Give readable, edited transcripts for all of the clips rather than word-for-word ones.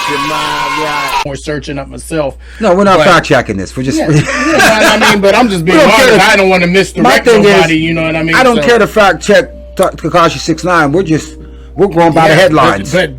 your mind right. More searching up myself. No, we're not fact checking this. We're just. Yeah, you know what I mean? But I'm just being honest. I don't want to misdirect nobody. You know what I mean? I don't care to fact check Tekashi 6ix9ine. We're going by the headlines. But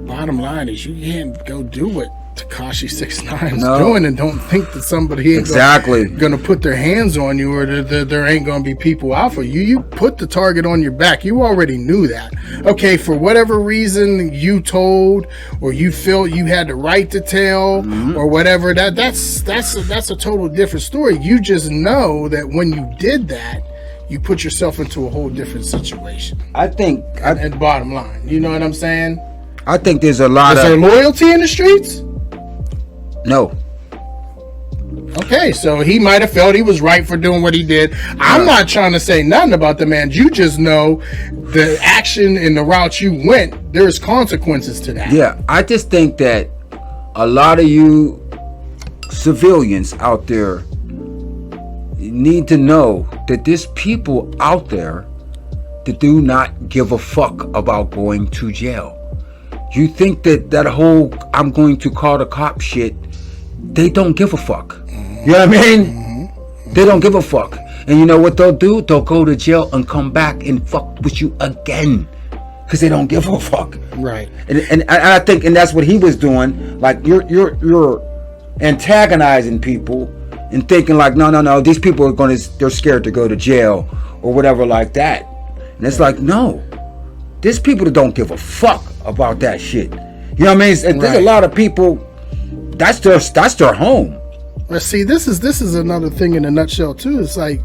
bottom line is you can't go do what Tekashi 6ix9ine is doing and don't think that somebody ain't gonna put their hands on you, or that there ain't gonna be people out for you. You put the target on your back. You already knew that. Okay, for whatever reason you told, or you felt you had the right to tell, or whatever, that's a total different story. You just know that when you did that, you put yourself into a whole different situation. I think and bottom line, you know what I'm saying? I think there's a lot Is there loyalty in the streets? No. Okay, so he might have felt he was right for doing what he did. I'm not trying to say nothing about the man. You just know the action and the route you went, there's consequences to that. Yeah, I just think that a lot of you civilians out there need to know that there's people out there that do not give a fuck about going to jail. You think that whole I'm going to call the cop shit, they don't give a fuck. You know what I mean? They don't give a fuck. And you know what they'll do? They'll go to jail and come back and fuck with you again, because they don't give a fuck. Right. And I think, and that's what he was doing. Like you're antagonizing people and thinking like, no, these people they're scared to go to jail or whatever like that. And it's like, no, there's people that don't give a fuck about that shit. You know what I mean? And there's a lot of people, that's their home. Well, see, this is another thing in a nutshell too. It's like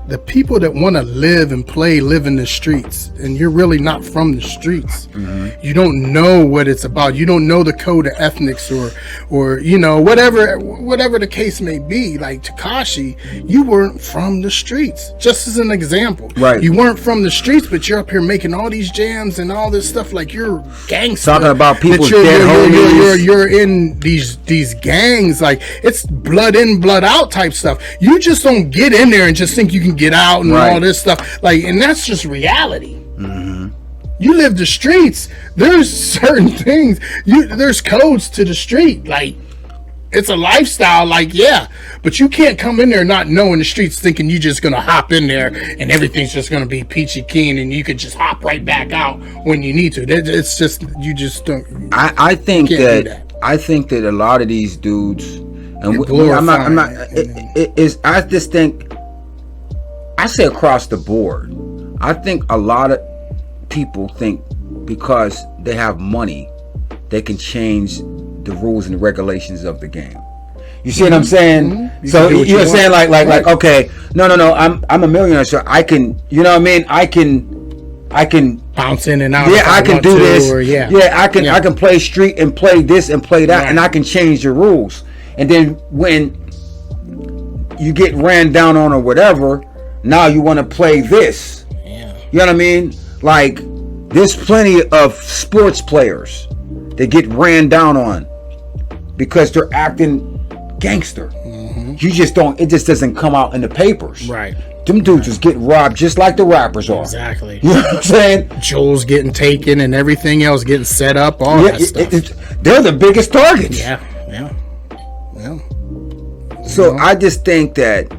the people that want to live and live in the streets, and you're really not from the streets. You don't know what it's about. You don't know the code of ethnics or you know, whatever the case may be. Like Tekashi, you weren't from the streets. Just as an example, right? You weren't from the streets, but you're up here making all these jams and all this stuff. Like you're gangster. Talking about people's dead homies. You're in these gangs. Like it's blood in, blood out type stuff. You just don't get in there and just think you can get out and all this stuff, like, and that's just reality. You live the streets, there's certain things, there's codes to the street, like it's a lifestyle, like, yeah, but you can't come in there not knowing the streets thinking you're just gonna hop in there and everything's just gonna be peachy keen and you could just hop right back out when you need to. It's just, you just don't. I think that a lot of these dudes, and I just think, I say across the board, I think a lot of people think because they have money, they can change the rules and the regulations of the game. You see what I'm saying? So you're saying like okay, no, I'm a millionaire, so I can, you know what I mean? I can bounce in and out. Yeah, I can do this. I can play street and play this and play that, and I can change the rules. And then when you get ran down on or whatever, now you want to play this. Yeah. You know what I mean? Like, there's plenty of sports players that get ran down on because they're acting gangster. You just don't, it just doesn't come out in the papers. Right. Them dudes just get robbed just like the rappers are. Exactly. You know what I'm saying? Joel's getting taken and everything else getting set up, all that stuff. They're the biggest targets. Yeah. So I just think that,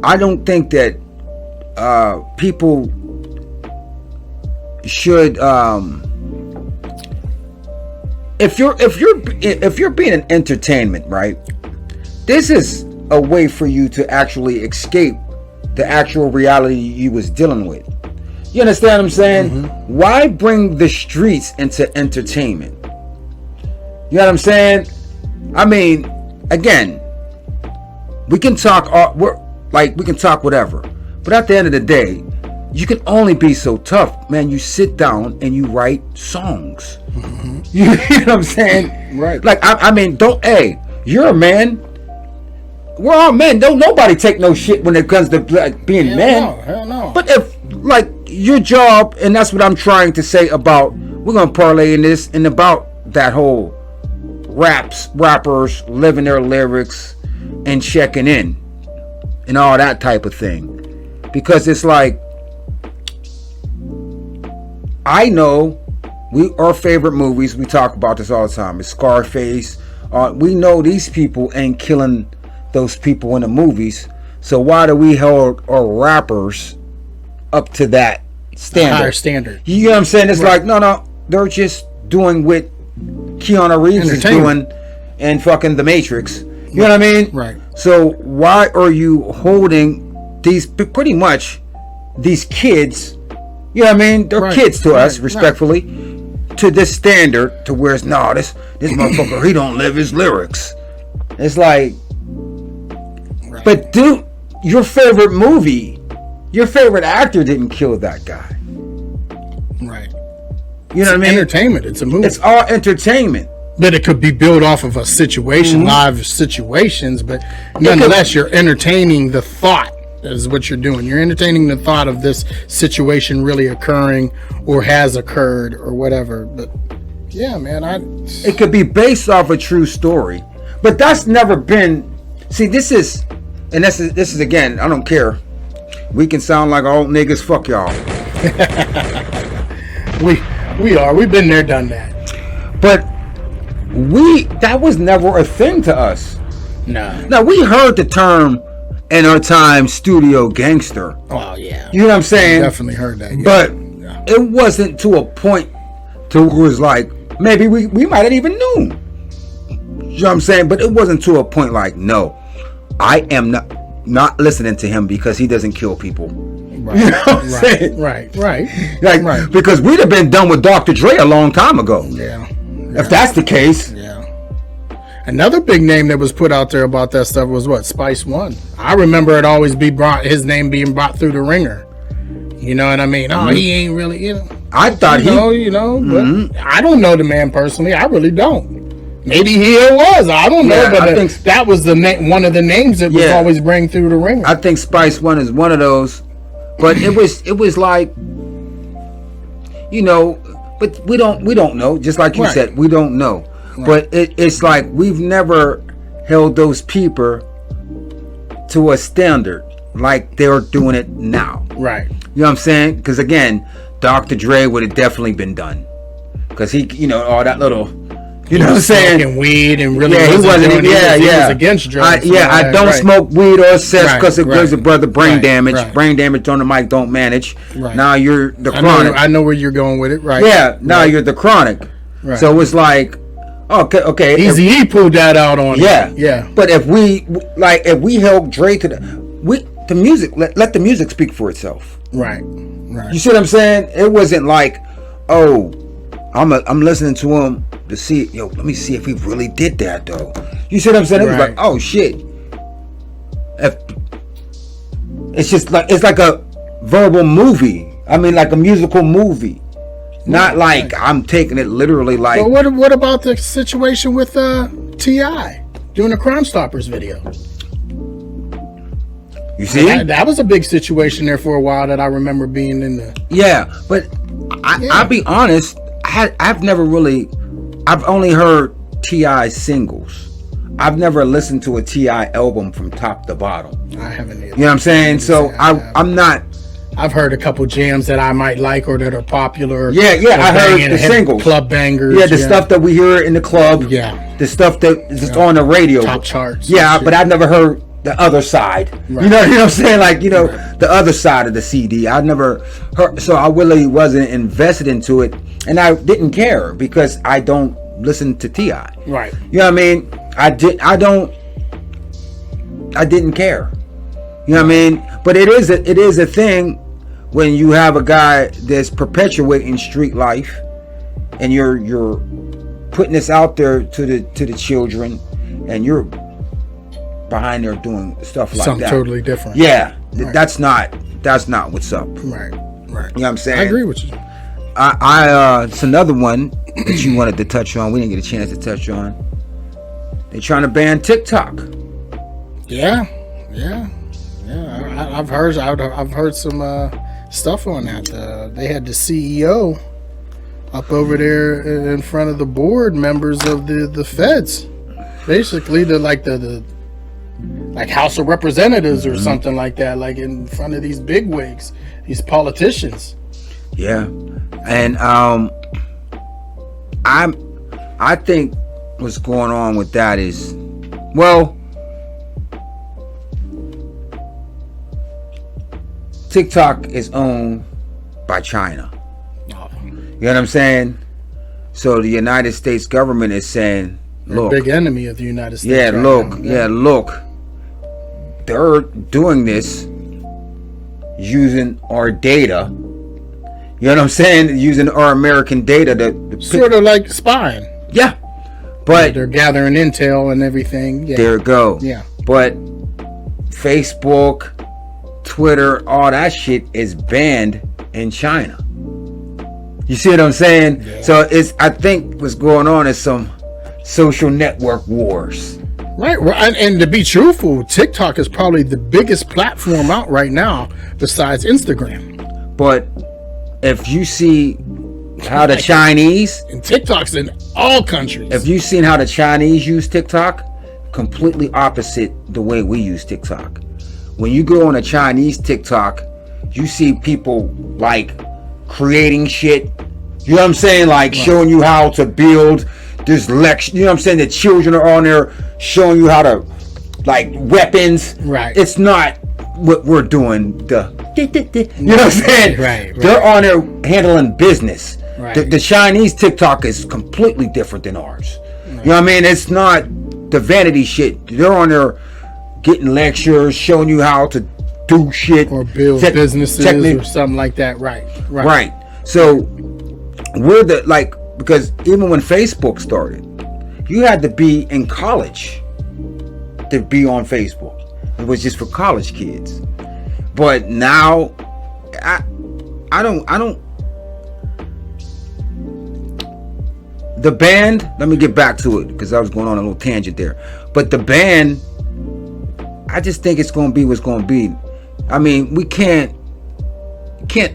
I don't think that people should, if you're being an entertainment, right? This is a way for you to actually escape the actual reality you was dealing with. You understand what I'm saying? Why bring the streets into entertainment? You know what I'm saying? I mean, again, we can talk we can talk whatever, but at the end of the day, you can only be so tough, man. You sit down and you write songs. You know what I'm saying? Right. Like, I mean, you're a man. We're all men. Don't nobody take no shit when it comes to being men. Hell no. But if, like, your job, and that's what I'm trying to say about, we're gonna parlay in this and about that whole rappers living their lyrics and checking in and all that type of thing, because it's like, I know our favorite movies, we talk about this all the time. It's Scarface. We know these people ain't killing those people in the movies. So why do we hold our rappers up to that standard? Higher standard. You know what I'm saying? It's like, no, they're just doing what Keanu Reeves is doing in fucking The Matrix. You know what I mean? Right. So why are you holding these, pretty much, these kids, you know what I mean? They're kids to us, respectfully, to this standard, to where it's, no, this motherfucker, he don't live his lyrics. It's like, but dude, your favorite movie, your favorite actor didn't kill that guy. Right. You know what I mean? Entertainment. It's a movie. It's all entertainment. But it could be built off of a situation, live situations, but nonetheless, you're entertaining the thought. Is what you're doing. You're entertaining the thought of this situation really occurring or has occurred or whatever. But yeah, man, it could be based off a true story, but that's never been. See, this is again. I don't care. We can sound like old niggas. Fuck y'all. We've been there, done that. But that was never a thing to us. No. Now we heard the term in our time, studio gangster. Oh yeah. You know what I'm saying? Definitely heard that. Yeah. But it wasn't to a point to where it was like, maybe we might have even knew. You know what I'm saying? But it wasn't to a point like, no, I am not listening to him because he doesn't kill people. Right. You know what I'm saying? Right. Like, because we'd have been done with Dr. Dre a long time ago. Yeah. If that's the case. Yeah. Another big name that was put out there about that stuff was what? Spice One. I remember it always his name being brought through the ringer. You know what I mean? Oh, he ain't really, you know. I thought but I don't know the man personally. I really don't. Maybe he was. I don't know, but I think that was one of the names that was always bring through the ringer. I think Spice One is one of those, but it was like, you know, but we don't know. Just like you said, we don't know. Right. But it's like we've never held those people to a standard like they're doing it now. Right. You know what I'm saying? Because again, Dr. Dre would have definitely been done. Because he, you know, all that little, you know what I'm saying? Smoking weed and really he wasn't he was against drugs. I don't smoke weed or sex because it gives a brother brain damage. Right. Brain damage on the mic don't manage. Right. Now you're the chronic. I know where you're going with it. Right. Yeah. Now you're the chronic. Right. So it's like, okay. Easy pulled that out on. Yeah. But if we held Dre to the music, let the music speak for itself. Right. You see what I'm saying? It wasn't like, oh, I'm listening to him to see, let me see if he really did that though. You see what I'm saying? It was like, oh shit. It's like a verbal movie. I mean, like a musical movie. Not like I'm taking it literally like. But what about the situation with T.I. doing the Crime Stoppers video? You see? That was a big situation there for a while that I remember being in the. Yeah, but I'll be honest. I've only heard T.I. singles. I've never listened to a T.I. album from top to bottom. I haven't either. You know what I'm saying? So I'm not. I've heard a couple jams that I might like or that are popular. Yeah, I heard the singles. Club bangers. Yeah, the stuff that we hear in the club. Yeah. The stuff that is on the radio. Top charts. Yeah, but I've never heard the other side. Right. You know what I'm saying? Like, the other side of the CD. I've never heard, so I really wasn't invested into it. And I didn't care because I don't listen to T.I. Right. You know what I mean? I didn't care. You know what I mean? But it is a thing when you have a guy that's perpetuating street life, and you're putting this out there to the children, and you're behind there doing stuff like something that. Totally different. Yeah, right. That's not what's up. Right. You know what I'm saying? I agree with you. It's another one that you wanted to touch on. We didn't get a chance to touch on. They're trying to ban TikTok. Yeah. I've heard some stuff on that. They had the CEO up over there in front of the board members of the feds, basically the House of Representatives or something like that, like in front of these bigwigs, these politicians. Yeah, and I think what's going on with that is, well, TikTok is owned by China. You know what I'm saying? So the United States government is saying, look, big enemy of the United States. Yeah, look, they're doing this using our data. You know what I'm saying? Using our American data to sort of like spying. Yeah, but they're gathering intel and everything. Yeah. There you go. Yeah, but Facebook, Twitter, all that shit is banned in China. You see what I'm saying? Yeah. So I think what's going on is some social network wars. Right. And to be truthful, TikTok is probably the biggest platform out right now besides Instagram. But if you see how the Chinese... And TikTok's in all countries. If you've seen how the Chinese use TikTok, completely opposite the way we use TikTok. When you go on a Chinese TikTok, you see people like creating shit. You know what I'm saying? Like showing you how to build this lecture. You know what I'm saying? The children are on there showing you how to, like, weapons. Right. It's not what we're doing. You know what I'm saying? Right. They're on there handling business. Right. The Chinese TikTok is completely different than ours. Right. You know what I mean? It's not the vanity shit. They're on there getting lectures, showing you how to do shit. Or build businesses or something like that. Right. So we're because even when Facebook started, you had to be in college to be on Facebook. It was just for college kids. But now, I don't. The band. Let me get back to it because I was going on a little tangent there. But the band, I just think it's going to be what's going to be. I mean, we can't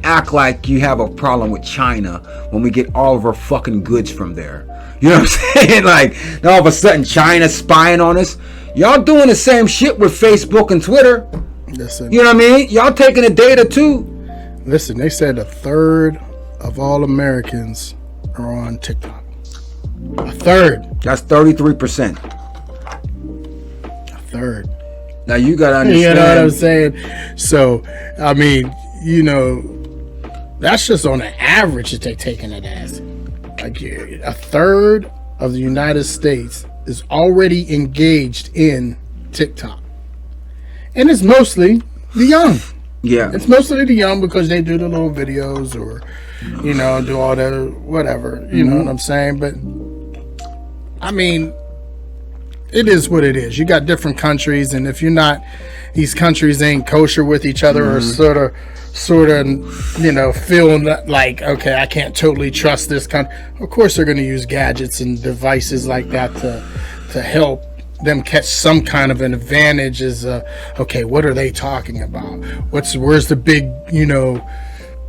act like you have a problem with China when we get all of our fucking goods from there. You know what I'm saying? Like, all of a sudden China spying on us. Y'all doing the same shit with Facebook and Twitter. Listen, you know what I mean? Y'all taking the data too. Listen, they said a third of all Americans are on TikTok. A third. That's 33%. A third. Now you gotta understand. You know what I'm saying? So, I mean, you know, that's just on an average that they're taking it as. Like, a third of the United States is already engaged in TikTok. And it's mostly the young. Yeah. It's mostly the young because they do the little videos or, you know, do all that, whatever. You know what I'm saying? But, I mean, it is what it is. You got different countries, and if you're not, these countries ain't kosher with each other or sort of, you know, feeling like, okay, I can't totally trust this country. Of course, they're going to use gadgets and devices like that to help them catch some kind of an advantage. Is okay, what are they talking about? Where's the big, you know,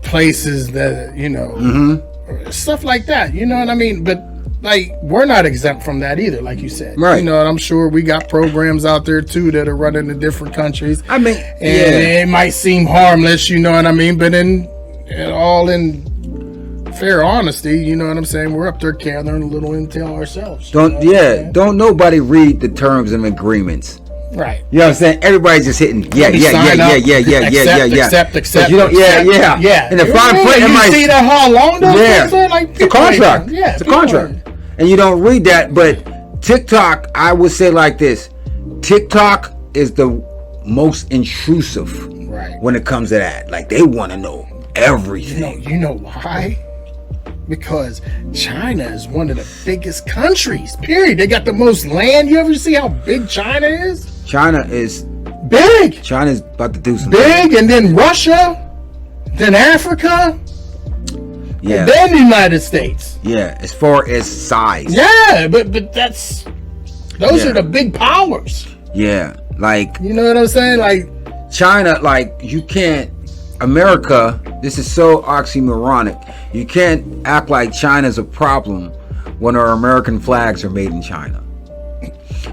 places that, you know, stuff like that. You know what I mean? But, like, we're not exempt from that either, like you said. Right. You know, and I'm sure we got programs out there, too, that are running in different countries. I mean, and it might seem harmless, you know what I mean? But in fair honesty, you know what I'm saying? We're up there gathering a little intel ourselves. Don't nobody read the terms and agreements. Right. You know what I'm saying? Everybody's just hitting yeah. Accept. You don't, yeah. And the fine print, you see that how long those things are? Like, it's a contract. Yeah, it's a contract. And you don't read that, but TikTok, I would say like this: TikTok is the most intrusive when it comes to that. Like, they want to know everything. You know why? Because China is one of the biggest countries, period. They got the most land. You ever see how big China is? China is big. China's about to do something. Big, and then Russia, then Africa, yeah, and then the United States. Yeah, as far as size. Yeah, but those are the big powers. Yeah, like, you know what I'm saying? Like, China, like, you can't. America, this is so oxymoronic. You can't act like China's a problem when our American flags are made in China.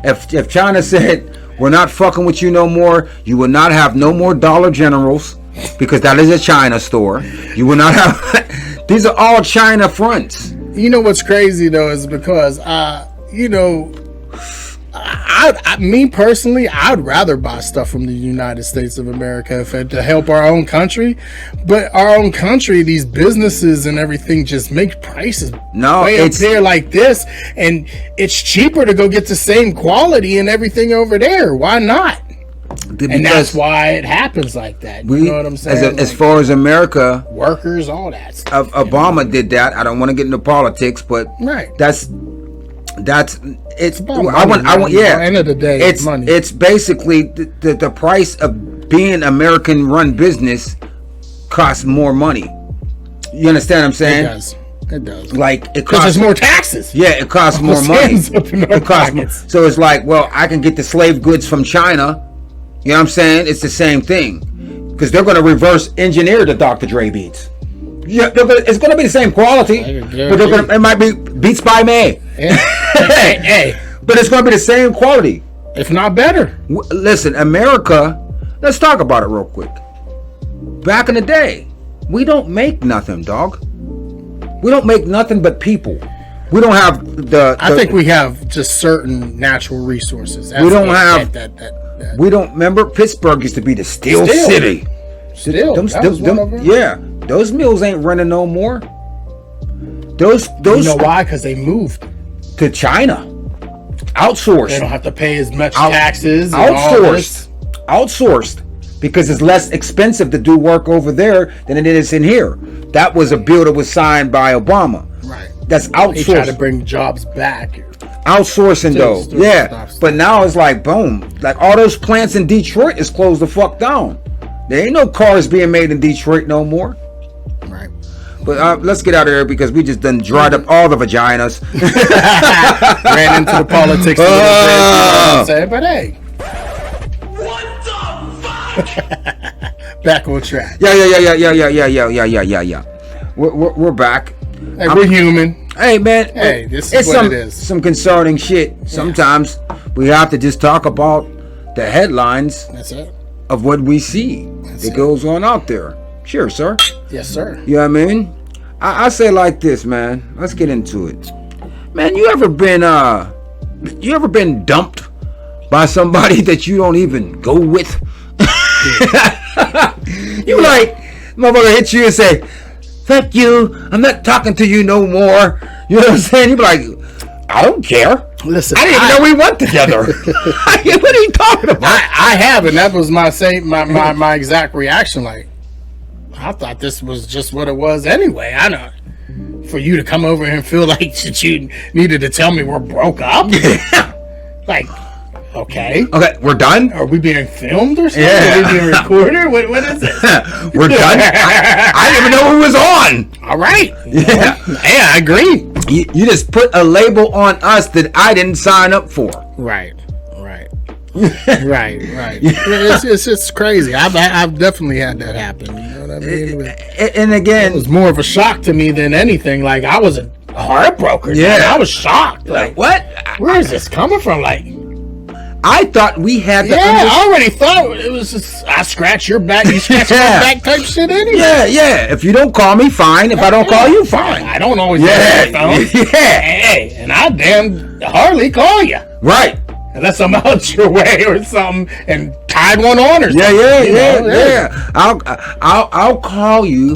If China said, we're not fucking with you no more, you will not have no more Dollar Generals, because that is a China store. You will not have. These are all China fronts. You know what's crazy though is because you know, me personally, I'd rather buy stuff from the United States of America if it, to help our own country. But our own country, these businesses and everything just make prices way up there like this, and it's cheaper to go get the same quality and everything over there. Why not? And that's why it happens like that. You know what I'm saying? As far as America, workers, all that stuff. Obama did that. I don't want to get into politics, but that's it's about money, I want yeah. At the end of the day, it's money. It's basically the price of being American run business costs more money. You understand what I'm saying? It does. Like it costs, there's more taxes. Yeah, it costs more money. It costs more. So it's like, well, I can get the slave goods from China. You know what I'm saying? It's the same thing because they're going to reverse engineer the Dr. Dre beats. Yeah, it's going to be the same quality, but it might be Beats by Me. Hey, but it's going to be the same quality, if not better. Listen, America. Let's talk about it real quick. Back in the day, we don't make nothing, dog. We don't make nothing but people. We don't have the I think we have just certain natural resources. We don't have that. We don't remember Pittsburgh used to be the Steel City. Yeah, those mills ain't running no more. Those you know why? Because they moved to China. Outsourced. They don't have to pay as much taxes. Outsourced because it's less expensive to do work over there than it is in here. That was a bill that was signed by Obama. Right. That's outsourced. They try to bring jobs back. Outsourcing though. Yeah. But now it's like boom. Like all those plants in Detroit is closed the fuck down. There ain't no cars being made in Detroit no more. Right. But let's get out of here because we just done dried up all the vaginas. Ran into the politics a little bit. But hey. What the fuck? Back on track. Yeah. We're back. Hey, we're human. Hey man. Hey, this is what it is. Some concerning shit. Sometimes we have to just talk about the headlines. That's it. Of what we see that goes on out there. Sure, sir. Yes, sir. You know what I mean? I say like this, man. Let's get into it. Man, you ever been dumped by somebody that you don't even go with? You like, motherfucker hit you and say, fuck you, I'm not talking to you no more. You know what I'm saying? You be like, I don't care. Listen, I didn't even know we went together. What are you talking about? I have, and that was my exact reaction. Like, I thought this was just what it was anyway. I know. For you to come over here and feel like that you needed to tell me we're broke up. Like, okay, we're done. Are we being filmed or something? Yeah. Are we being recorded? What is it? We're done. I didn't even know who was on. All right. Yeah, I agree. You just put a label on us that I didn't sign up for. Right. It's crazy. I've definitely had that happen. You know what I mean? And again, it was more of a shock to me than anything. Like I was heartbroken. Yeah, man. I was shocked. Like what? Where is this coming from? Like I thought we had. I already thought it was just I scratch your back, you scratch my back type shit anyway. Yeah. If you don't call me, fine. If I don't call you, fine. I don't always answer the phone. Yeah. Hey, and I damn hardly call you. Right. Unless I'm out your way or something and tied one on or something. Yeah. I'll call you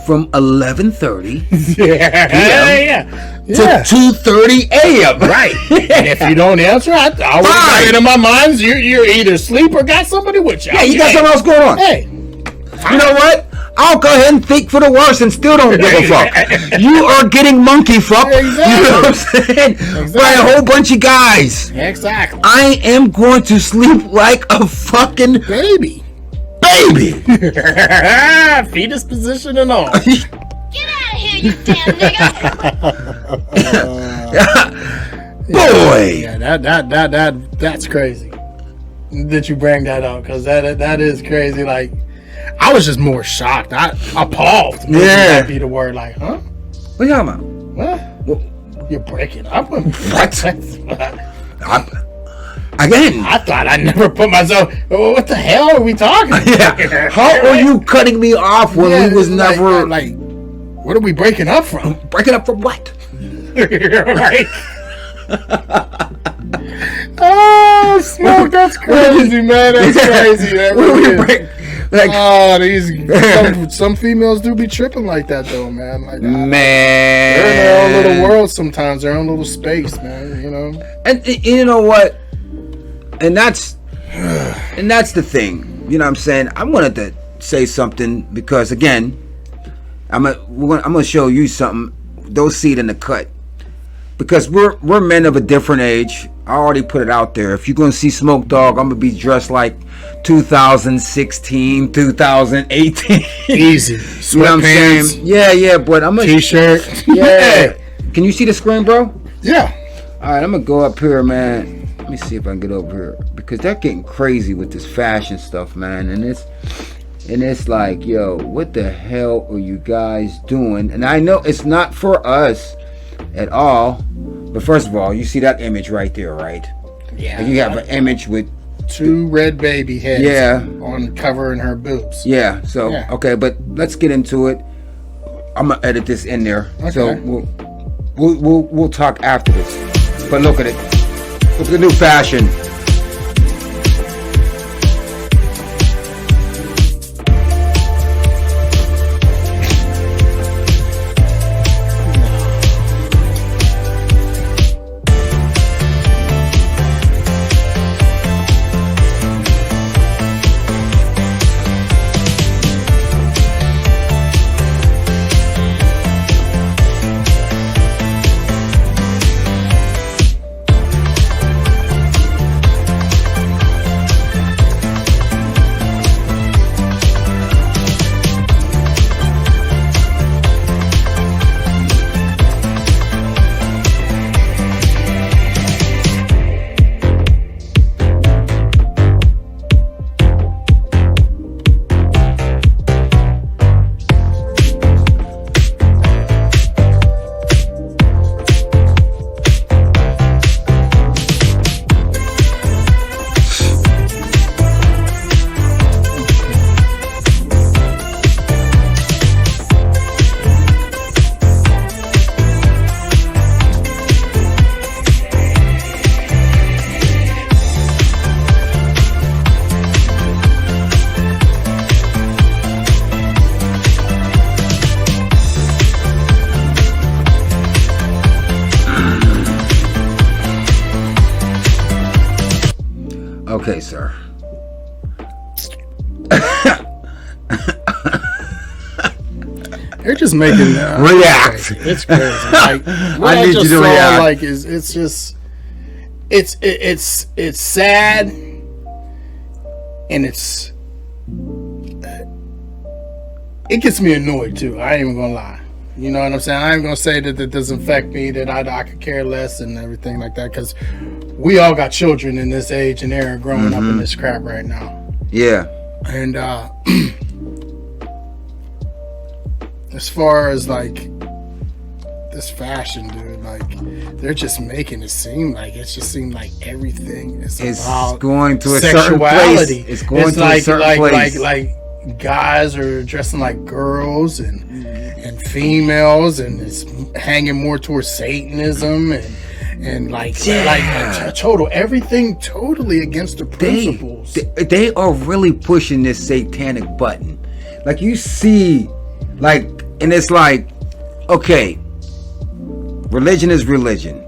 from 11:30 p.m. to 2:30 a.m. Right. And if you don't answer, I always got it in my mind. You're either asleep or got somebody with you. Yeah, you got something else going on. Hey, you know what? I'll go ahead and think for the worst and still don't give a fuck. You are getting monkey fucked. Exactly. You know what I'm saying? Exactly. By a whole bunch of guys. Exactly. I am going to sleep like a fucking baby. Fetus position and all. Get out of here, you damn nigga. Boy. Yeah, that's crazy that you bring that up because that is crazy. Like I was just more shocked. Appalled. Yeah. That'd be the word. Like, huh? What you talking about? What? You're breaking up with me. What? Again, I thought I never put myself. What the hell are we talking? Yeah. How are you cutting me off when we was never like? What are we breaking up from? Breaking up from what? Right. Oh, Smoke, that's crazy, man. That's crazy. That really is. Some females do be tripping like that, though, man. Like, they're in their own little world sometimes, their own little space, man. You know. And you know what? And that's the thing. You know what I'm saying? I wanted to say something because, again, I'm gonna show you something. Don't see it in the cut. Because we're men of a different age. I already put it out there. If you're going to see Smoke Dogg, I'm going to be dressed like 2016, 2018. Easy. You know what I'm saying? Yeah, but I'm going to... T-shirt. Yeah. Can you see the screen, bro? Yeah. All right, I'm going to go up here, man. Let me see if I can get over here. Because they're getting crazy with this fashion stuff, man. And it's like, yo, what the hell are you guys doing? And I know it's not for us at all, but first of all, you see that image right there, right? Yeah. And you have an image with 2 red baby heads. Yeah. On covering her boobs. Yeah. So okay, but let's get into it. I'm gonna edit this in there, okay. So we'll talk after this. But look at it. Look at the new fashion. Okay, sir. They're just making react. It's crazy. Like, I need you to react. Like, it's just it's sad, and it gets me annoyed too. I ain't even gonna lie. You know what I'm saying? I ain't gonna say that it doesn't affect me, that I could care less and everything like that, because we all got children in this age and they're growing up in this crap right now. Yeah. And as far as like this fashion, dude, like they're just making it seem like everything is about going to a sexuality. Certain place. It's going to a certain place. Like guys are dressing like girls and females, and it's hanging more towards Satanism and like total everything totally against the principles. They are really pushing this satanic button. Like you see, like, and it's like, okay, religion is religion,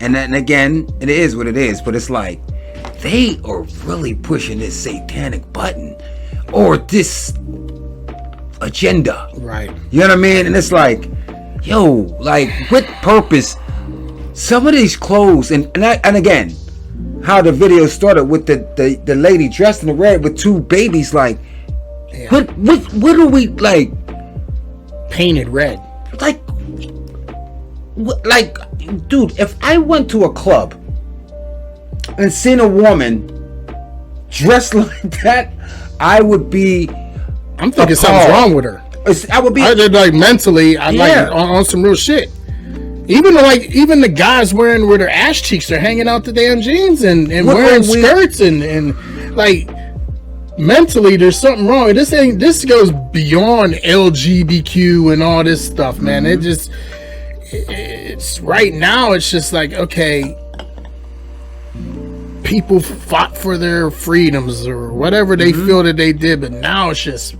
and then again, it is what it is. But it's like they are really pushing this satanic button or this agenda, right? You know what I mean? And it's like, yo, like, with purpose. Some of these clothes, and again, how the video started with the lady dressed in the red with 2 babies, like, what are we, like, painted red? Like, dude, if I went to a club and seen a woman dressed like that, I would be. I'm thinking something's wrong with her. I would be like mentally. I'm like on some real shit. Even the guys wearing where their ass cheeks are hanging out the damn jeans and wearing skirts and like mentally there's something wrong. This goes beyond LGBTQ and all this stuff, man. It's right now, it's just like, okay, people fought for their freedoms or whatever they feel that they did, but now it's just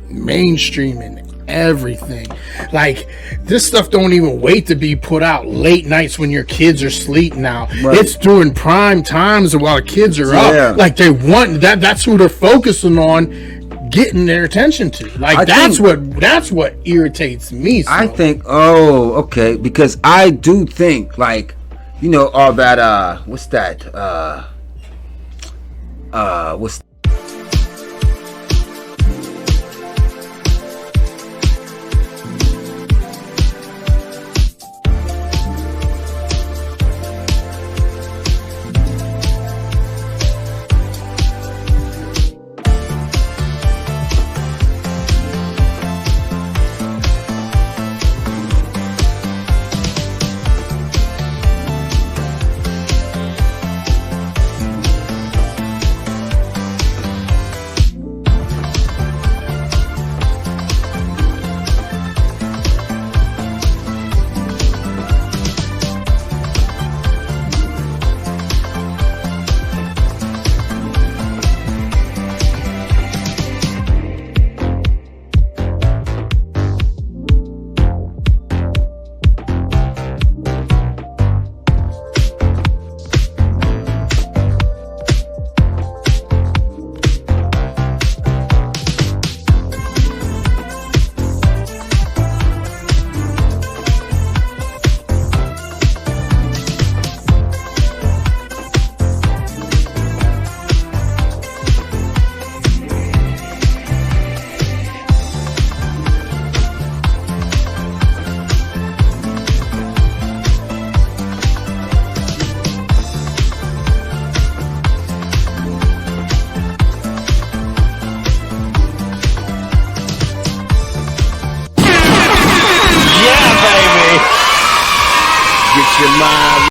mainstreaming everything. Like, this stuff don't even wait to be put out late nights when your kids are asleep now. Right. It's during prime times while kids are up. Like, they want that's who they're focusing on getting their attention to. Like, that's what irritates me. So. I think, okay, because I do think, like, you know, all that what's that? What's